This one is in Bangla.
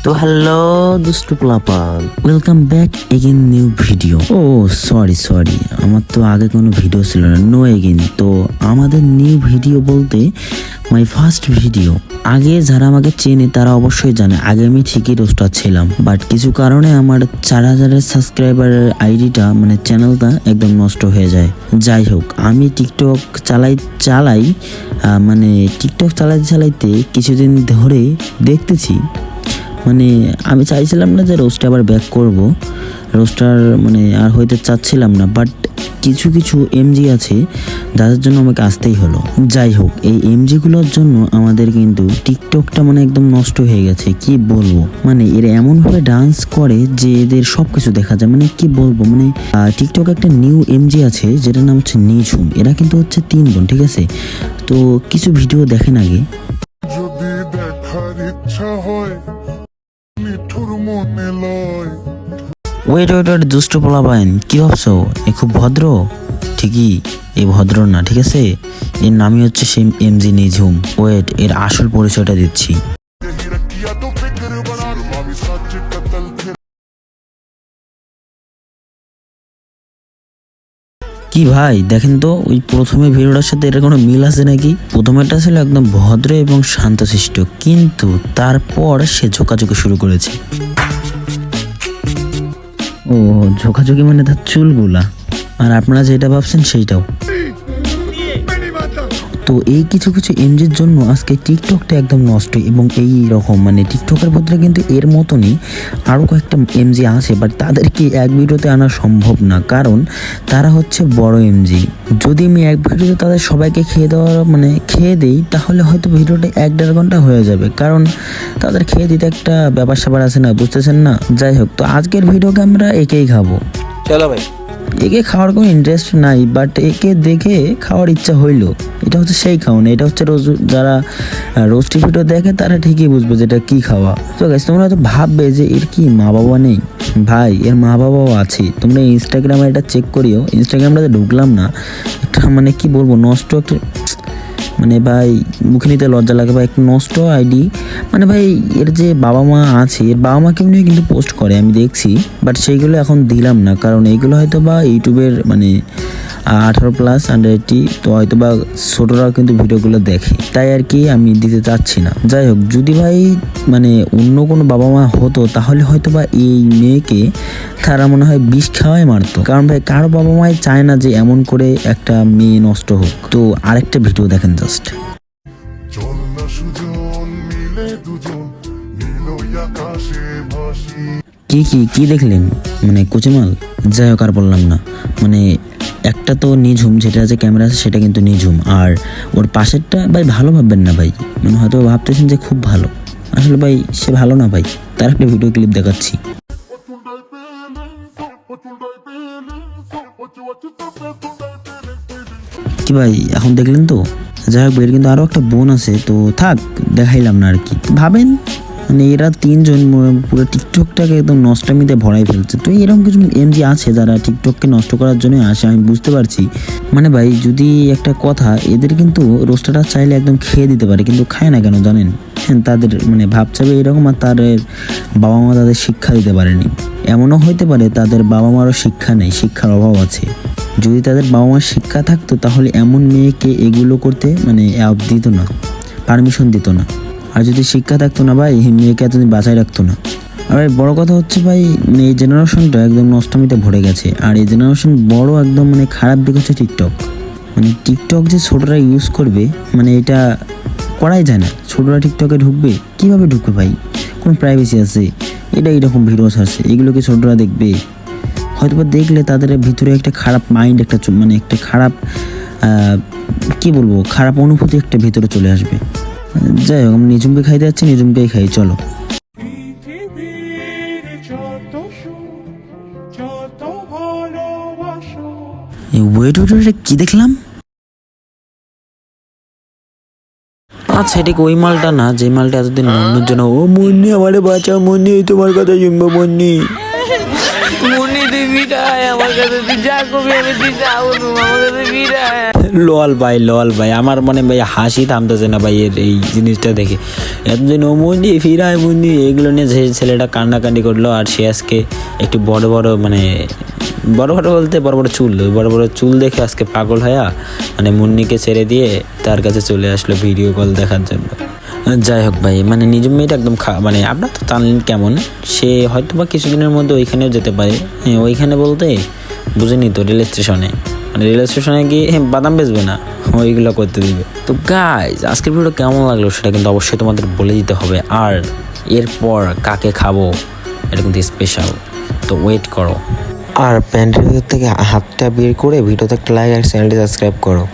তো হ্যালো দুষ্টু পোলাপান, welcome back again new video. ও সরি আমার তো আগে কোনো ভিডিও ছিল না, নো এগেন। তো আমাদের নিউ ভিডিও বলতে মাই ফার্স্ট ভিডিও। আগে যারা আমাকে চেনে তারা অবশ্যই জানে আগে আমি ঠিকই রোস্টার ছিলাম, বাট কিছু কারণে আমার 4000 সাবস্ক্রাইবারের আইডিটা মানে চ্যানেলটা একদম নষ্ট হয়ে যায়। যাই হোক, আমি টিকটক চালাই মানে টিকটক চালাইতে কিছুদিন ধরে দেখতেছি মানে আমি চাইছিলাম না যে রোস্টে আবার ব্যাক করব, রোস্টার মানে আর হইতে চাচ্ছিলাম না, বাট কিছু কিছু এমজি আছে যাদের জন্য আমাকে আসতেই হলো। যাই হোক, এই এমজিগুলোর জন্য আমাদের কিন্তু টিকটকটা মানে একদম নষ্ট হয়ে গেছে। কি বলবো, মানে এরা এমনভাবে ডান্স করে যে এদের সব কিছু দেখা যায়। মানে কি বলবো, মানে টিকটক একটা নিউ এমজি আছে যেটার নাম হচ্ছে নিঝুম। এরা কিন্তু হচ্ছে 3 বোন, ঠিক আছে? তো কিছু ভিডিও দেখেন আগে। যদি দেখার ইচ্ছা হয় মিঠুর মনে লয়। ওয়েট দুষ্ট পোলাপাইন, কি ভাবছো এ খুব ভদ্র? ঠিকই, এ ভদ্র না, ঠিক আছে? এর নামই হচ্ছে সেই এমজি নিঝুম। ওয়েট, এর আসল পরিচয়টা দিচ্ছি। यही रखिया तो फिक्र बना भाभी सच कतल थे। কি ভাই দেখেন তো, ওই প্রথমে ভিডিওটার সাথে এর কোনো মিল আছে নাকি? প্রথমেরটা ছিল একদম ভদ্র এবং শান্তশিষ্ট, কিন্তু তারপর সে ঝোঁকাঝুঁকি শুরু করেছে। ও ঝোঁকাঝুঁকি মানে তার চুলগুলা, আর আপনারা যেটা ভাবছেন সেইটাও। তো এই কিছু কিছু এমজির জন্য আজকে টিকটকটা একদম নষ্ট। এবং এই রকম মানে টিকটকের বদলে কিন্তু এর মতনই আরও কয়েকটা এমজি আছে, বাট তাদেরকে এক ভিডিওতে আনা সম্ভব না, কারণ তারা হচ্ছে বড় এমজি। যদি আমি এক ভিডিওতে তাদের সবাইকে খেয়ে দিই তাহলে হয়তো ভিডিওটা 1-1.5 ঘন্টা হয়ে যাবে, কারণ তাদের খেয়ে দিতে একটা ব্যাপার স্যাপার আছে না, বুঝতেছেন না? যাই হোক, তো আজকের ভিডিওকে আমরা একেই খাবো। চলো ভাই, একে খাওয়ার কোনো ইন্টারেস্ট নাই, বাট একে দেখে খাওয়ার ইচ্ছা হইলো। এটা হচ্ছে সেই খাওয়ানো, এটা হচ্ছে যারা রোস্টি ভিডিও দেখে তারা ঠিকই বুঝবে যেটা কি খাওয়া। তো গাইস, তোমরা হয়তো ভাববে যে এর কি মা বাবা নেই। ভাই, এর মা বাবাও আছে। তোমরা ইনস্টাগ্রামে এটা চেক করিও। ইনস্টাগ্রামটাতে ঢুকলাম না, একটা মানে কি বলবো, নষ্ট একটা, মানে ভাই মুখে নিতে লজ্জা লাগে ভাই, একটা নষ্ট আইডি। মানে ভাই এর যে বাবা মা আছে, এর বাবা মাকেও নিয়ে কিন্তু পোস্ট করে আমি দেখছি, বাট সেইগুলো এখন দিলাম না, কারণ এইগুলো হয়তো বা ইউটিউবের মানে 18+ আন্ডার 80, তো হয়তো বা ছোটরাও কিন্তু ভিডিওগুলো দেখে, তাই আর কি আমি দিতে চাচ্ছি না। যাই হোক, যদি ভাই মানে অন্য কোনো বাবা মা হতো তাহলে হয়তো বা এই মেয়েকে তারা মনে হয় বিষ খাওয়াই মারতো, কারণ ভাই কারো বাবা মাই চায় না যে এমন করে একটা মেয়ে নষ্ট হোক। তো আরেকটা ভিডিও দেখেন জাস্ট। চল না সুজন মিলে দুজন নীলই আকাশে ভাসি। কি দেখলেন, মানে কুচিমাল? যাই হোক, আর বললাম না। মানে একটা তো নিঝুম, যেটা আছে ক্যামেরা আছে সেটা কিন্তু নিঝুম, আর ওর পাশেরটা ভাই ভালো ভাববেন না ভাই, মানে হয়তো ভাবতেছেন যে খুব ভালো, আসলে ভাই সে ভালো না ভাই। তার একটা ভিডিও ক্লিপ দেখাচ্ছি। কি ভাই এখন দেখলেন তো? যাই হোক, এর কিন্তু আরো একটা বোন আছে, তো থাক দেখাইলাম না আর কি। ভাবেন মানে এরা 3 জন পুরো টিকটকটাকে একদম নষ্টামিতে ভরাই ফেলছে। তো এরকম কিছু এমজি আছে যারা টিকটককে নষ্ট করার জন্য আসে, আমি বুঝতে পারছি। মানে ভাই যদি একটা কথা, এদের কিন্তু রোস্টারটা চাইলে একদম খেয়ে দিতে পারে, কিন্তু খায় না কেন জানেন? হ্যাঁ, তাদের মানে ভাবছাবে এরকম, আর তাদের বাবা মা তাদের শিক্ষা দিতে পারেনি। এমনও হইতে পারে তাদের বাবা মারও শিক্ষা নেই, শিক্ষার অভাব আছে। যদি তাদের বাবা মার শিক্ষা থাকতো তাহলে এমন মেয়েকে এগুলো করতে মানে দিত না, পারমিশন দিত না। আর যদি শিক্ষা থাকতো না ভাই, এই মেয়েকে এতদিন বাঁচাই রাখতো না। আর বড় কথা হচ্ছে ভাই, মানে এই জেনারেশনটা একদম নষ্টমিতে ভরে গেছে, আর এই জেনারেশন বড় একদম মানে খারাপ দিক হচ্ছে টিকটক। মানে টিকটক যে ছোটরা ইউজ করবে, মানে এটা করাই যায় না। ছোটরা টিকটকে ঢুকবে, কিভাবে ঢুকবে ভাই? কোনো প্রাইভেসি আছে? এটা এইরকম ভিডিও ছাড়ছে, এগুলোকে ছোটরা দেখবে? হয়তো বা দেখলে তাদের ভিতরে একটা খারাপ মাইন্ড, একটা মানে একটা খারাপ কি বলবো, খারাপ অনুভূতি একটা ভিতরে চলে আসবে। যাই হোক, আমি নিঝুমকে খাইতে যাচ্ছি, নিঝুমকেই খাই, চলো। ওয়েট, কি দেখলাম? আচ্ছা, এটা ওই মালটা না যে মালটা এতদিন মন্নুর জন্য, ও মুন্নি আমারে বাঁচাও, মুন্নি তোমার কথা শুনবো মুন্নি। মুন্নি তুই বিদায় আমার কাছে, তুই যা কবি আমি তুই যাবো আমার কাছে বিদায়। লল ভাই আমার মনে ভাই হাসি থামতেছে না ভাই এর এই জিনিসটা দেখে। এতদিন ও মুন্নি ফিরায় মুন্নি এগুলো নিয়ে যে ছেলেটা কান্নাকান্দি করলো, আর সে আজকে একটু বড় বড় মানে বড় বলতে বড় বড় চুল দেখে আজকে পাগল হয়া মানে মুন্নিকে ছেড়ে দিয়ে তার কাছে চলে আসলো ভিডিও কল দেখার জন্য। যাই হোক ভাই, মানে নিজের মেয়েটা একদম মানে আপনার তো জানলেন কেমন, সে হয়তো বা কিছুদিনের মধ্যে ওইখানেও যেতে পারে। হ্যাঁ ওইখানে বলতে বুঝিনি তো রেল স্টেশনে, মানে রেল স্টেশনে গিয়ে বাদাম বেচবে না, ওইগুলো করতে দিবে। তো গাইজ আজকের ভিডিও কেমন লাগলো সেটা কিন্তু অবশ্যই তোমাদের বলে দিতে হবে, আর এরপর কাকে খাবো এটা কিন্তু স্পেশাল, তো ওয়েট করো। আর প্যান্টের ভিতর থেকে হাতটা বের করে ভিডিওতে একটা লাইক আর চ্যানেলটি সাবস্ক্রাইব করো।